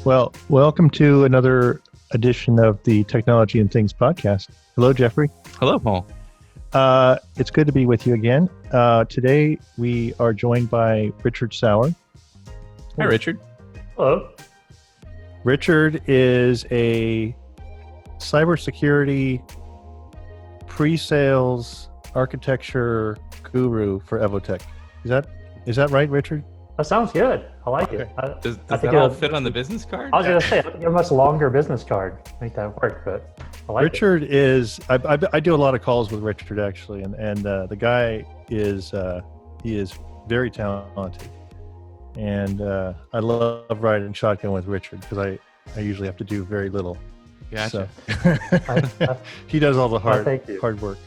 Well, welcome to another edition of the Technology and Things podcast. Hello, Jeffrey. Hello, Paul. It's good to be with you again. Today, we are joined by Richard Sower. Hi, Richard. Hello. Richard is a cybersecurity pre-sales architecture guru for EVOTEK. Is that right, Richard? That sounds good. I like it. Does that all fit on the business card? I was going to say, I think a much longer business card to make that work, but I like Richard is, I do a lot of calls with Richard actually, and the guy is, he is very talented. And I love riding shotgun with Richard because I usually have to do very little. Gotcha. So, he does all the hard work.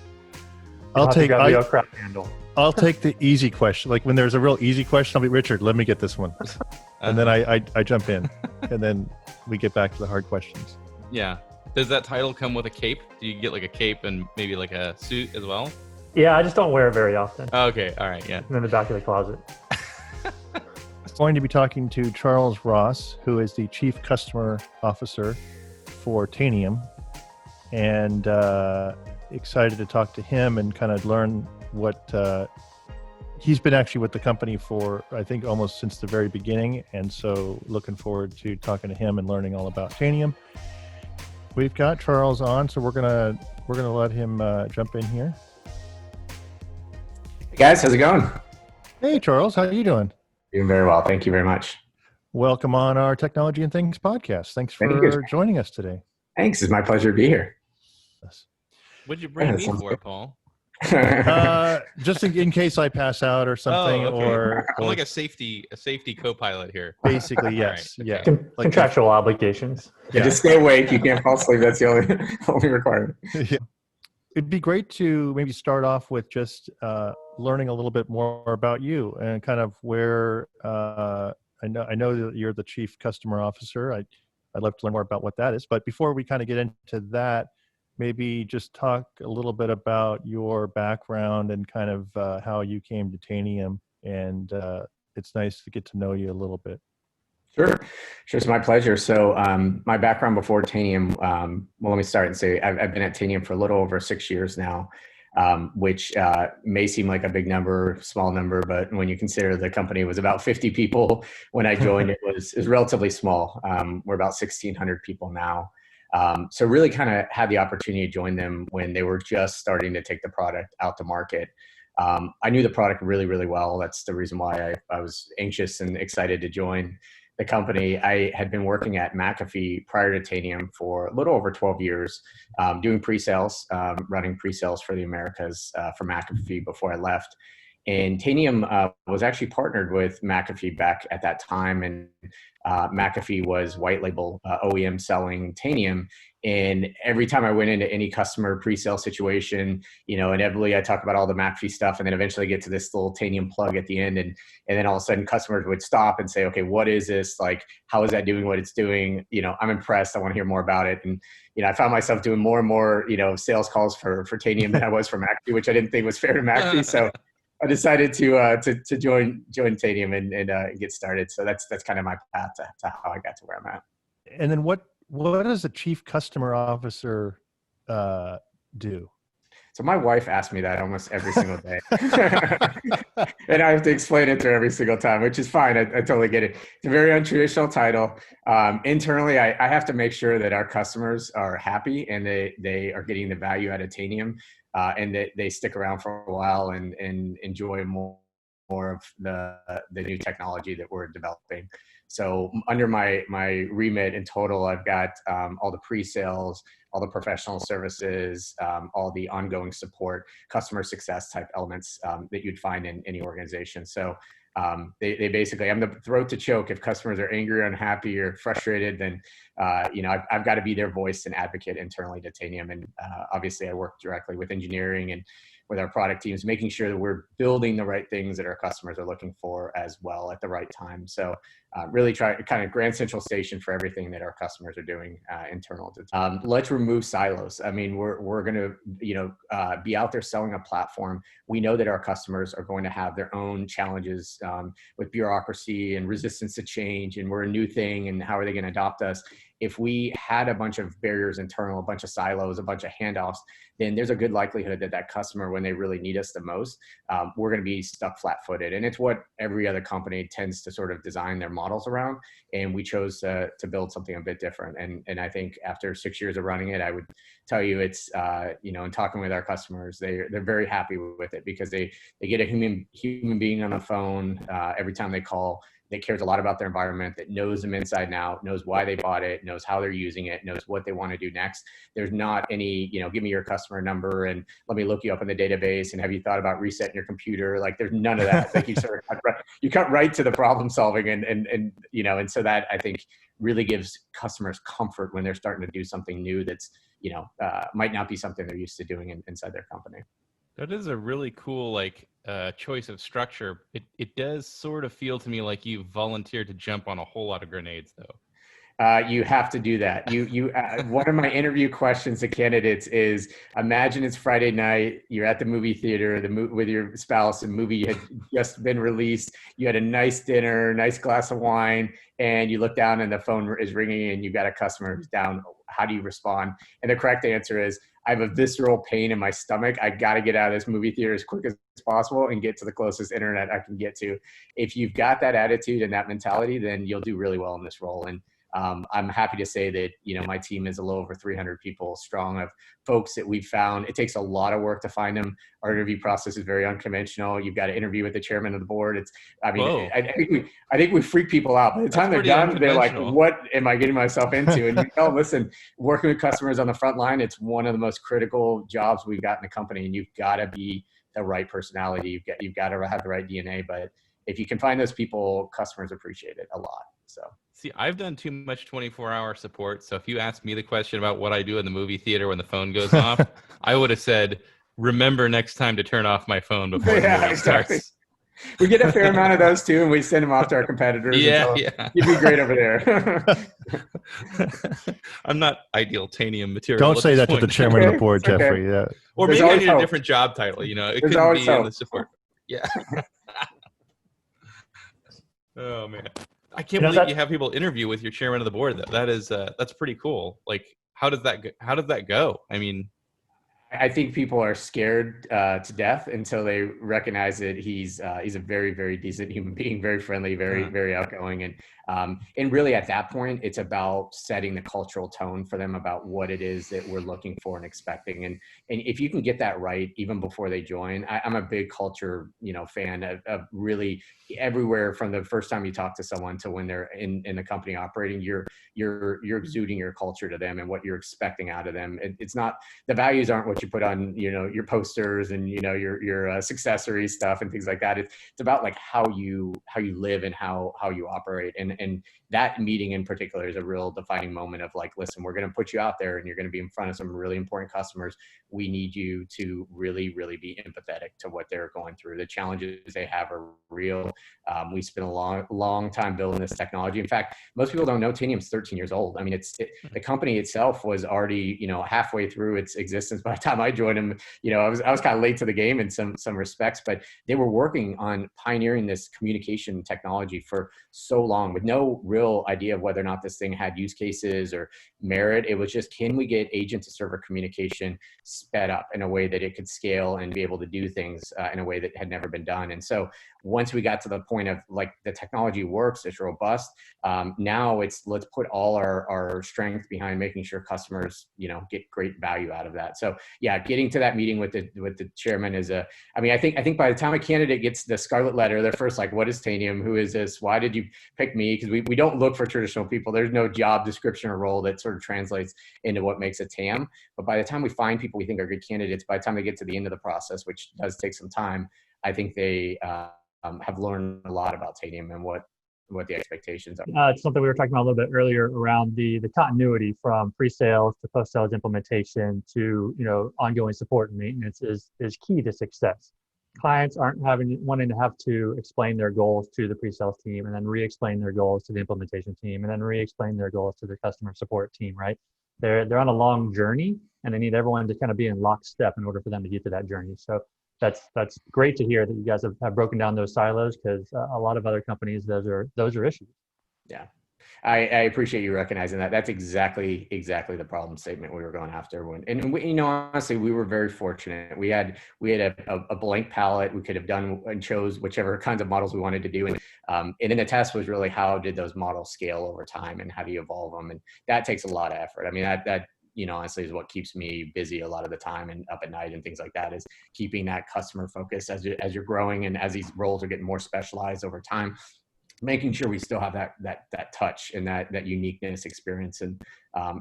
I'll take the easy question. Like when there's a real easy question, I'll be, Richard, let me get this one. And then I jump in and then we get back to the hard questions. Yeah. Does that title come with a cape? Do you get like a cape and maybe like a suit as well? Yeah, I just don't wear it very often. Oh, okay. All right. Yeah. I'm in the back of the closet. I'm going to be talking to Charles Ross, who is the Chief Customer Officer for Tanium. And excited to talk to him and kind of learn what he's been actually with the company for, I think, almost since the very beginning. And so looking forward to talking to him and learning all about Tanium. We've got Charles on, so we're gonna let him jump in here. Hey guys, how's it going? Hey Charles, how are you doing? Doing very well. Thank you very much. Welcome on our Technology and Things podcast. Thanks for joining us today. Thanks. It's my pleasure to be here. Yes. What'd you bring me for, Paul? Just in case I pass out or something, or I'm like a safety co-pilot here. Basically, yes, Right, yeah. Contractual obligations. Yeah, just stay awake. You can't fall asleep. That's the only requirement. Yeah. It'd be great to maybe start off with just learning a little bit more about you and kind of where I know that you're the Chief Customer Officer. I'd love to learn more about what that is. But before we kind of get into that, maybe just talk a little bit about your background and kind of how you came to Tanium. And it's nice to get to know you a little bit. Sure. It's my pleasure. So my background before Tanium, well, let me start and say I've been at Tanium for a little over 6 years now, which may seem like a big number, small number, but when you consider the company was about 50 people when I joined, it was relatively small. We're about 1,600 people now. So really kind of had the opportunity to join them when they were just starting to take the product out to market. I knew the product really, really well. That's the reason why I was anxious and excited to join the company. I had been working at McAfee prior to Tanium for a little over 12 years, doing pre-sales, running pre-sales for the Americas for McAfee before I left. And Tanium was actually partnered with McAfee back at that time. And McAfee was white label OEM selling Tanium. And every time I went into any customer pre-sale situation, inevitably I talk about all the McAfee stuff and then eventually get to this little Tanium plug at the end. And then all of a sudden customers would stop and say, okay, what is this? Like, how is that doing what it's doing? I'm impressed. I want to hear more about it. And, I found myself doing more and more, sales calls for Tanium than I was for McAfee, which I didn't think was fair to McAfee. So I decided to join Tanium and get started. So that's kind of my path to how I got to where I'm at. And then what does a Chief Customer Officer do? So my wife asked me that almost every single day. And I have to explain it to her every single time, which is fine. I totally get it. It's a very untraditional title. Internally, I have to make sure that our customers are happy and they are getting the value out of Tanium. And that they stick around for a while and enjoy more of the new technology that we're developing. So under my remit in total, I've got all the pre-sales, all the professional services, all the ongoing support, customer success type elements that you'd find in any organization. So they basically, I'm the throat to choke. If customers are angry or unhappy or frustrated, then I've got to be their voice and advocate internally to Tanium. And obviously I work directly with engineering and with our product teams, making sure that we're building the right things that our customers are looking for as well at the right time. So really try kind of Grand Central Station for everything that our customers are doing internal. Let's remove silos. I mean, we're going to, be out there selling a platform. We know that our customers are going to have their own challenges with bureaucracy and resistance to change, and we're a new thing, and how are they going to adopt us? If we had a bunch of barriers internal, a bunch of silos, a bunch of handoffs, then there's a good likelihood that that customer, when they really need us the most, we're going to be stuck flat-footed. And it's what every other company tends to sort of design their models around. And we chose to build something a bit different. And I think after 6 years of running it, I would tell you it's, in talking with our customers, they're very happy with it, because they get a human being on the phone every time they call, that cares a lot about their environment, that knows them inside and out, knows why they bought it, knows how they're using it, knows what they want to do next. There's not any, give me your customer number and let me look you up in the database, and have you thought about resetting your computer? Like, there's none of that. Like, you cut right to the problem solving, and so that, I think, really gives customers comfort when they're starting to do something new that's, might not be something they're used to doing inside their company. That is a really cool choice of structure. It does sort of feel to me like you volunteered to jump on a whole lot of grenades, though. You have to do that. One of my interview questions to candidates is: imagine it's Friday night, you're at the movie theater, with your spouse, the movie had just been released, you had a nice dinner, nice glass of wine, and you look down and the phone is ringing and you've got a customer who's down. How do you respond? And the correct answer is, I have a visceral pain in my stomach. I got to get out of this movie theater as quick as possible and get to the closest internet I can get to. If you've got that attitude and that mentality, then you'll do really well in this role. And I'm happy to say that, my team is a little over 300 people strong of folks that we've found. It takes a lot of work to find them. Our interview process is very unconventional. You've got to interview with the chairman of the board. I think we freak people out. By the time they're done, they're like, what am I getting myself into? And listen, working with customers on the front line, it's one of the most critical jobs we've got in the company. And you've got to be the right personality. You've got to have the right DNA. But if you can find those people, customers appreciate it a lot. So. See, I've done too much 24-hour support. So if you asked me the question about what I do in the movie theater when the phone goes off, I would have said, remember next time to turn off my phone before the movie starts. We get a fair amount of those too, and we send them off to our competitors. Yeah. You'd be great over there. I'm not ideal Tanium material. Don't say that to the chairman of the board, Jeffrey. Yeah. Or maybe I need a different job title. It could be in the support. Yeah. Oh man. I can't believe you have people interview with your chairman of the board. That's pretty cool. Like, how does that go? I mean, I think people are scared to death until they recognize that he's a very, very decent human being, very friendly, very, very outgoing, and really at that point, it's about setting the cultural tone for them about what it is that we're looking for and expecting. And if you can get that right even before they join, I'm a big culture fan of really everywhere from the first time you talk to someone to when they're in the company operating. You're exuding your culture to them and what you're expecting out of them. It's not, the values aren't what you put on your posters and your successory stuff and things like that. It's about like how you live and how you operate. And that meeting in particular is a real defining moment of like, listen, we're going to put you out there and you're going to be in front of some really important customers. We need you to really, really be empathetic to what they're going through. The challenges they have are real. We spent a long time building this technology. In fact, most people don't know Tanium's 13 years old. I mean, the company itself was already, halfway through its existence by the time I joined them. I was kind of late to the game in some respects, but they were working on pioneering this communication technology for so long with no real idea of whether or not this thing had use cases or merit. It was just, can we get agent to server communication sped up in a way that it could scale and be able to do things in a way that had never been done? And so once we got to the point of like, the technology works, it's robust. Now let's put all our strength behind making sure customers, get great value out of that. So yeah, getting to that meeting with the chairman is I think by the time a candidate gets the scarlet letter, they're first like, what is Tanium? Who is this? Why did you pick me? Because we don't look for traditional people. There's no job description or role that sort of translates into what makes a TAM. But by the time we find people we think are good candidates, by the time they get to the end of the process, which does take some time, I think they have learned a lot about Tanium and what what the expectations are. It's something we were talking about a little bit earlier around the continuity from pre-sales to post-sales implementation to ongoing support and maintenance is key to success. Clients aren't wanting to have to explain their goals to the pre-sales team and then re-explain their goals to the implementation team and then re-explain their goals to the customer support team, right? They're on a long journey and they need everyone to kind of be in lockstep in order for them to get to that journey. So that's great to hear that you guys have broken down those silos, because a lot of other companies, those are issues. Yeah. I appreciate you recognizing that. That's exactly the problem statement we were going after. Honestly, we were very fortunate. We had a blank palette. We could have done and chose whichever kinds of models we wanted to do. And then the test was really, how did those models scale over time and how do you evolve them? And that takes a lot of effort. I mean, that honestly is what keeps me busy a lot of the time and up at night and things like that, is keeping that customer focus as you're growing and as these roles are getting more specialized over time, making sure we still have that touch and that uniqueness experience. And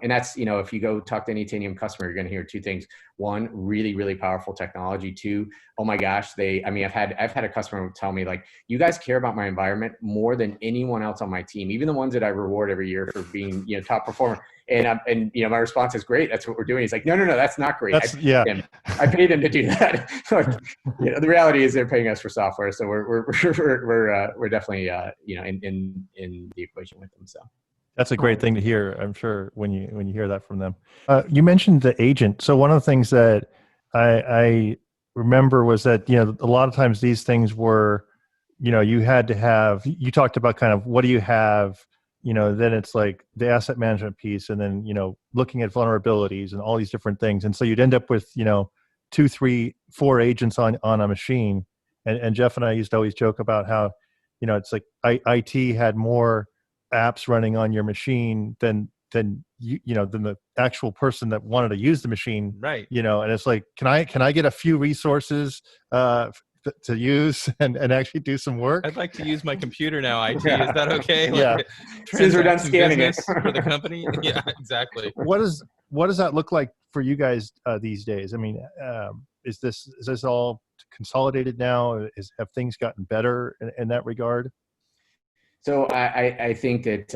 that's, if you go talk to any Tanium customer, you're going to hear two things. One, really, really powerful technology. Two, oh my gosh, I've had a customer tell me, like, you guys care about my environment more than anyone else on my team, even the ones that I reward every year for being, top performer. And my response is, great, that's what we're doing. He's like, no, that's not great. I paid them to do that. The reality is they're paying us for software, so we're definitely in the equation with them. So that's a great thing to hear, I'm sure, when you hear that from them. You mentioned the agent. So one of the things that I remember was that a lot of times these things were, you had to have. You talked about kind of what do you have. Then it's like the asset management piece, and then, looking at vulnerabilities and all these different things. And so you'd end up with, 2, 3, 4 agents on a machine. And Jeff and I used to always joke about how, it's like IT had more apps running on your machine than than the actual person that wanted to use the machine. Right. And it's like, can I get a few resources, to use and actually do some work? I'd like to use my computer now, IT. Is that okay? Yeah. Since we're done scanning it. For the company. Yeah, exactly. What does that look like for you guys these days? I mean, is this all consolidated now? Have things gotten better in that regard? So I think that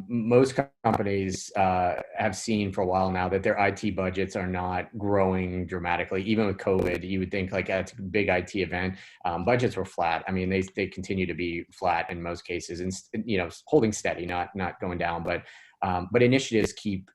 most companies have seen for a while now that their IT budgets are not growing dramatically. Even with COVID, you would think like at a big IT event, budgets were flat. I mean, they continue to be flat in most cases, and holding steady, not going down, but initiatives keep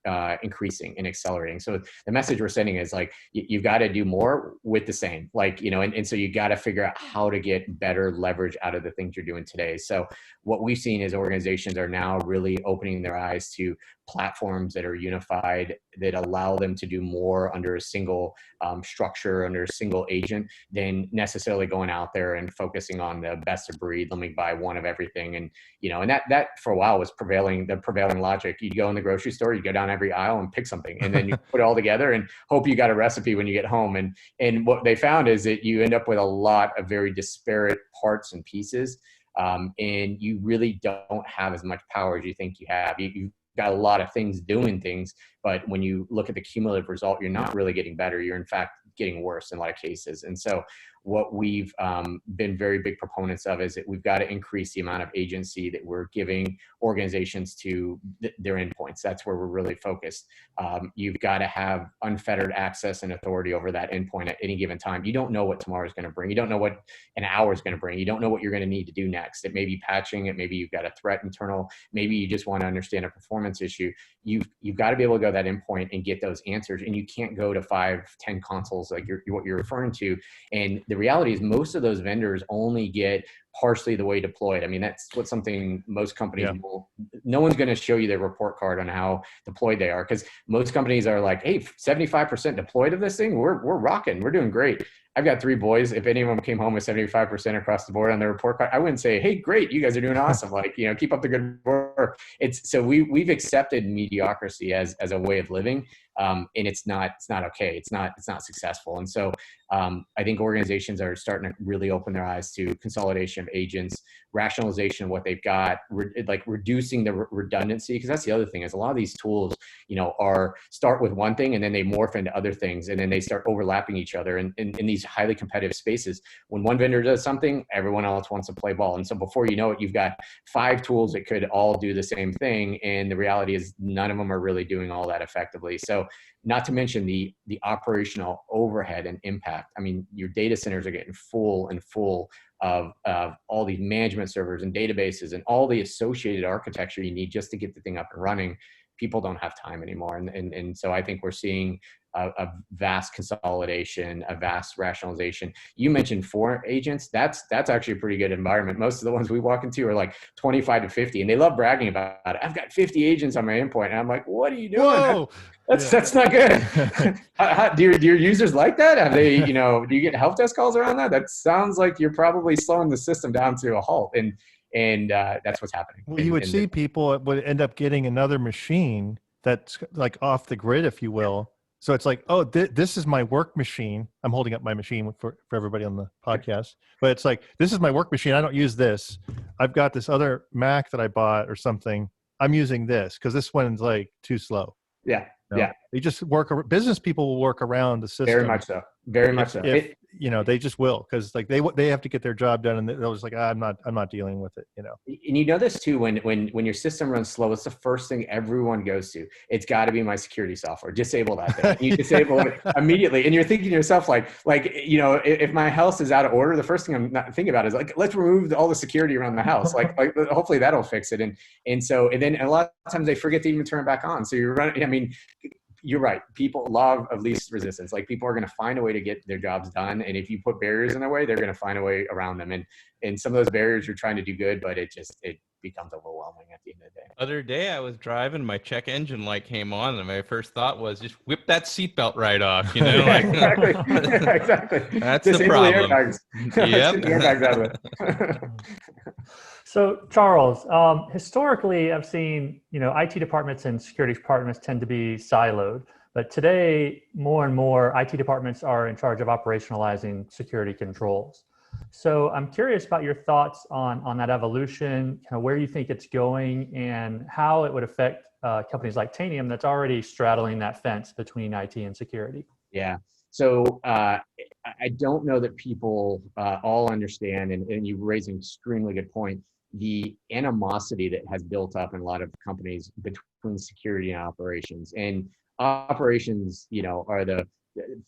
increasing and accelerating. So the message we're sending is like, you've got to do more with the same, and so you got to figure out how to get better leverage out of the things you're doing today. So what we've seen is organizations are now really opening their eyes to platforms that are unified, that allow them to do more under a single structure, under a single agent, than necessarily going out there and focusing on the best of breed. Let me buy one of everything. And, and that for a while was the prevailing logic. You'd go in the grocery store, you go down every aisle and pick something, and then you put it all together and hope you got a recipe when you get home. And what they found is that you end up with a lot of very disparate parts and pieces. And you really don't have as much power as you think you have. You've got a lot of things doing things, but when you look at the cumulative result, you're not really getting better. You're in fact getting worse in a lot of cases. And so what we've been very big proponents of is that we've got to increase the amount of agency that we're giving organizations to their endpoints. That's where we're really focused. You've got to have unfettered access and authority over that endpoint at any given time. You don't know what tomorrow is going to bring. You don't know what an hour is going to bring. You don't know what you're going to need to do next. It may be patching. It may be you've got a threat internal. Maybe you just want to understand a performance issue. You've got to be able to go to that endpoint and get those answers. And you can't go to 5, 10 consoles like what you're referring to. And the reality is most of those vendors only get partially the way deployed. I mean, that's something most companies will. No one's going to show you their report card on how deployed they are, because most companies are like, hey, 75% deployed of this thing, we're rocking, we're doing great. I've got 3 boys. If any of them came home with 75% across the board on their report card, I wouldn't say, hey, great, you guys are doing awesome. Keep up the good work. So we've accepted mediocrity as a way of living. and it's not okay. It's not successful. And so I think organizations are starting to really open their eyes to consolidation of agents, rationalization of what they've got, like reducing the redundancy, because that's the other thing is a lot of these tools, are start with one thing and then they morph into other things, and then they start overlapping each other in these highly competitive spaces. When one vendor does something, everyone else wants to play ball, and so before you know it, you've got 5 tools that could all do the same thing, and the reality is none of them are really doing all that effectively. So not to mention the operational overhead and impact. I mean, your data centers are getting full of all these management servers and databases and all the associated architecture you need just to get the thing up and running. People don't have time anymore. And so I think we're seeing a vast consolidation, a vast rationalization. You mentioned 4 agents. That's actually a pretty good environment. Most of the ones we walk into are like 25 to 50, and they love bragging about it. I've got 50 agents on my endpoint. And I'm like, what are you doing? Whoa! That's not good. Do your users like that? Have they, do you get help desk calls around that? That sounds like you're probably slowing the system down to a halt. And that's what's happening. Well, you would see people would end up getting another machine that's like off the grid, if you will. So it's like, oh, this is my work machine. I'm holding up my machine for everybody on the podcast. But it's like, this is my work machine. I don't use this. I've got this other Mac that I bought or something. I'm using this because this one's like too slow. Yeah. Yeah. They just business people will work around the system. Very much so. Very much so. They just will, because like they have to get their job done, and they're just like, I'm not dealing with it. And this too, when your system runs slow, it's the first thing everyone goes to. It's got to be my security software. Disable that thing. You disable it immediately, and you're thinking to yourself like if my house is out of order, the first thing I'm not thinking about is like, let's remove all the security around the house. like hopefully that'll fix it. And then a lot of times they forget to even turn it back on. So you're running. I mean, you're right. People love of least resistance. Like people are going to find a way to get their jobs done. And if you put barriers in their way, they're going to find a way around them. And some of those barriers you're trying to do good, but it becomes overwhelming at the end of the day. Other day I was driving, my check engine light came on, and my first thought was just whip that seatbelt right off. Exactly. Exactly. That's just the problem. Yep. Get the airbags out of it. So Charles, historically, I've seen, IT departments and security departments tend to be siloed, but today more and more IT departments are in charge of operationalizing security controls. So I'm curious about your thoughts on that evolution, kind of where you think it's going and how it would affect companies like Tanium that's already straddling that fence between IT and security. Yeah. So I don't know that people all understand, and you raise an extremely good point, the animosity that has built up in a lot of companies between security and operations. And operations, are the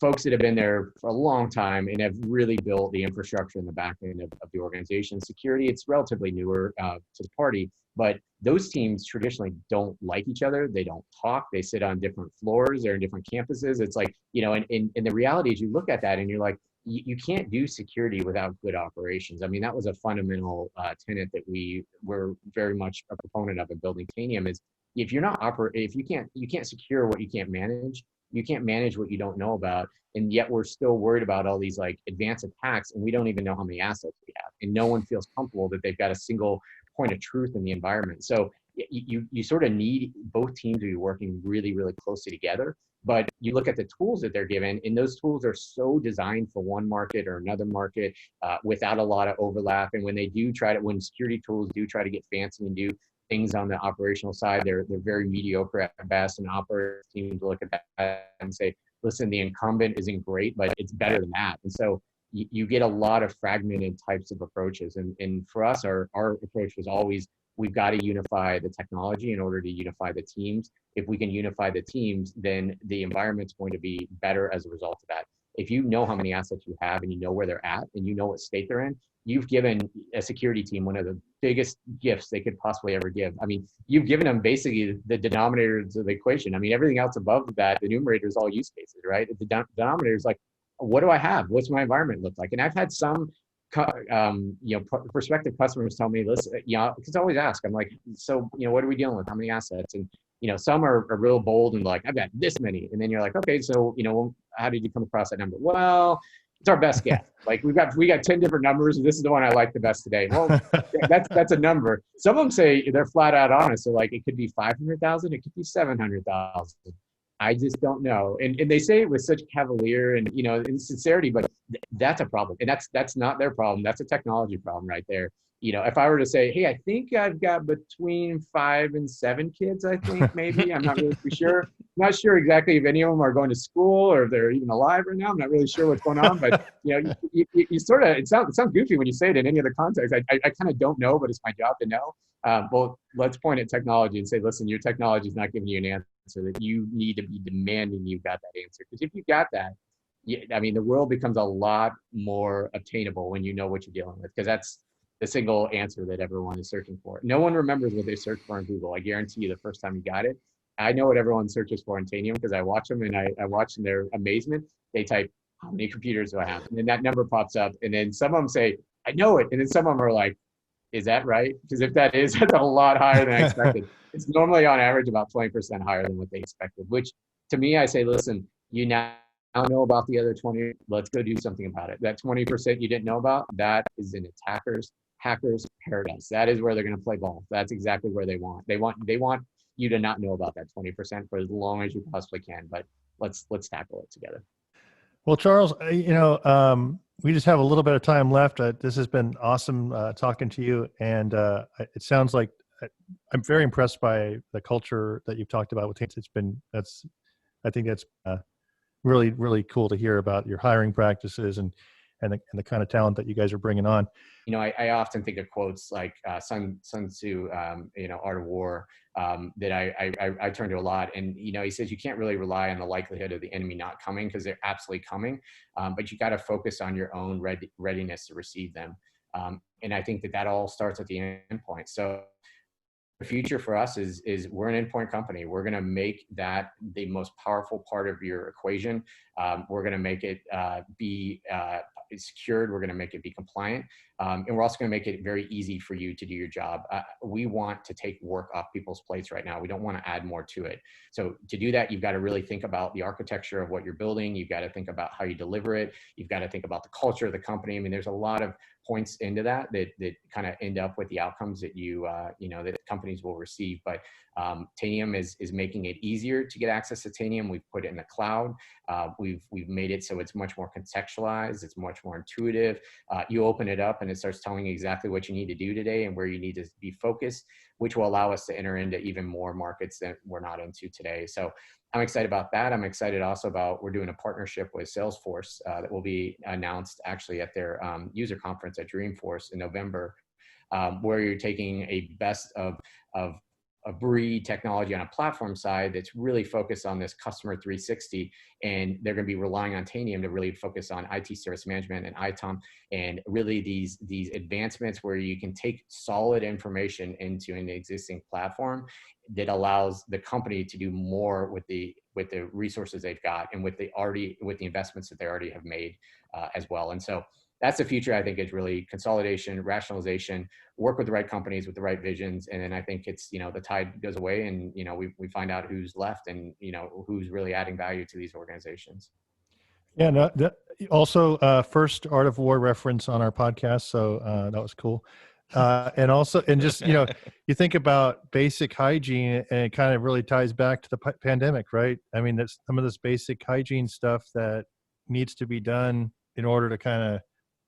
folks that have been there for a long time and have really built the infrastructure in the back end of the organization. Security, it's relatively newer to the party, but those teams traditionally don't like each other. They don't talk. They sit on different floors. They're in different campuses. It's like, and the reality is you look at that and you're like, you can't do security without good operations. I mean, that was a fundamental tenet that we were very much a proponent of in building Tanium is if you're not you can't secure what you can't manage. You can't manage what you don't know about. And yet we're still worried about all these like advanced attacks, and we don't even know how many assets we have. And no one feels comfortable that they've got a single point of truth in the environment. So you sort of need both teams to be working really, really closely together. But you look at the tools that they're given, and those tools are so designed for one market or another market without a lot of overlap. And when when security tools do try to get fancy and do things on the operational side, they're very mediocre at best. And operations teams look at that and say, listen, the incumbent isn't great, but it's better than that. And so you get a lot of fragmented types of approaches. And for us, our approach was always, we've got to unify the technology in order to unify the teams. If we can unify the teams, then the environment's going to be better as a result of that. If you know how many assets you have and you know where they're at and you know what state they're in, you've given a security team one of the biggest gifts they could possibly ever give. I mean, you've given them basically the denominators of the equation. I mean, everything else above that, the numerator is all use cases, right? The denominator is like, what do I have? What's my environment look like? And I've had some prospective customers tell me, listen, because I always ask, I'm like, so, what are we dealing with? How many assets? And, some are real bold and like, I've got this many. And then you're like, okay, so, how did you come across that number? Well, it's our best guess. Like we got 10 different numbers, and this is the one I like the best today. Well, that's a number. Some of them say they're flat out honest. So like, it could be 500,000, it could be 700,000. I just don't know. And they say it with such cavalier and, you know, in sincerity, but that's a problem. And that's not their problem. That's a technology problem right there. You know, if I were to say, hey, I think I've got between 5 and 7 kids, I think maybe, I'm not really sure. I'm not sure exactly if any of them are going to school or if they're even alive right now. I'm not really sure what's going on, but you know, you sort of, it sounds goofy when you say it in any other context. I kind of don't know, but it's my job to know. Well, let's point at technology and say, listen, your technology is not giving you an answer that you need to be demanding you've got that answer. Because if you got that, I mean, the world becomes a lot more obtainable when you know what you're dealing with, because that's the single answer that everyone is searching for. No one remembers what they searched for in Google. I guarantee you the first time you got it. I know what everyone searches for in Tanium because I watch them and I watch in their amazement. They type, how many computers do I have? And then that number pops up. And then some of them say, I know it. And then some of them are like, is that right? Because if that is, that's a lot higher than I expected. It's normally on average about 20% higher than what they expected, which to me, I say, listen, you now know about the other 20, let's go do something about it. That 20% you didn't know about, that is an hackers paradise. That is where they're going to play ball. That's exactly where they want. They want you to not know about that 20% for as long as you possibly can. But let's tackle it together. Well, Charles, you know, we just have a little bit of time left. This has been awesome talking to you, and it sounds like I'm very impressed by the culture that you've talked about with Teams. I think that's really, really cool to hear about your hiring practices and the kind of talent that you guys are bringing on. You know, I often think of quotes like Sun Tzu, you know, Art of War, that I turn to a lot. And, you know, he says you can't really rely on the likelihood of the enemy not coming, because they're absolutely coming, but you got to focus on your own readiness to receive them. And I think that all starts at the endpoint. So the future for us is we're an endpoint company. We're going to make that the most powerful part of your equation. We're going to make it be secured. We're going to make it be compliant. And we're also going to make it very easy for you to do your job. We want to take work off people's plates right now. We don't want to add more to it. So to do that, you've got to really think about the architecture of what you're building. You've got to think about how you deliver it. You've got to think about the culture of the company. I mean, there's a lot of points into that kind of end up with the outcomes that you know, that companies will receive. But Tanium is making it easier to get access to Tanium. We've put it in the cloud. We've made it so it's much more contextualized. It's much more intuitive. You open it up and it starts telling you exactly what you need to do today and where you need to be focused, which will allow us to enter into even more markets that we're not into today. So I'm excited about that. I'm excited also about, we're doing a partnership with Salesforce that will be announced actually at their user conference at Dreamforce in November, where you're taking a best of a breed technology on a platform side that's really focused on this customer 360, and they're going to be relying on Tanium to really focus on IT service management and ITOM, and really these advancements where you can take solid information into an existing platform that allows the company to do more with the resources they've got and with the investments that they already have made as well. And so that's the future. I think is really consolidation, rationalization, work with the right companies with the right visions. And then I think it's, you know, the tide goes away and, you know, we find out who's left and, you know, who's really adding value to these organizations. Yeah, no, also first Art of War reference on our podcast. So that was cool. And also, and just, you know, you think about basic hygiene and it kind of really ties back to the pandemic, right? I mean, that's some of this basic hygiene stuff that needs to be done in order to kind of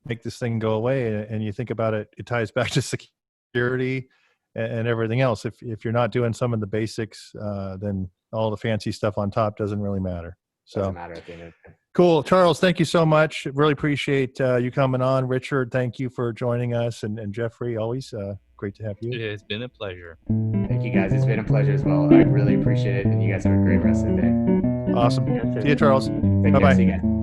make this thing go away. And you think about it, it ties back to security and everything else. If you're not doing some of the basics, then all the fancy stuff on top doesn't really matter. So doesn't matter at the end of the day. Cool. Charles, thank you so much. Really appreciate you coming on. Richard, thank you for joining us. And Jeffrey, always great to have you. It's been a pleasure. Thank you guys. It's been a pleasure as well. I really appreciate it. And you guys have a great rest of the day. Awesome. See you, Charles. Take care. Bye-bye. See you guys.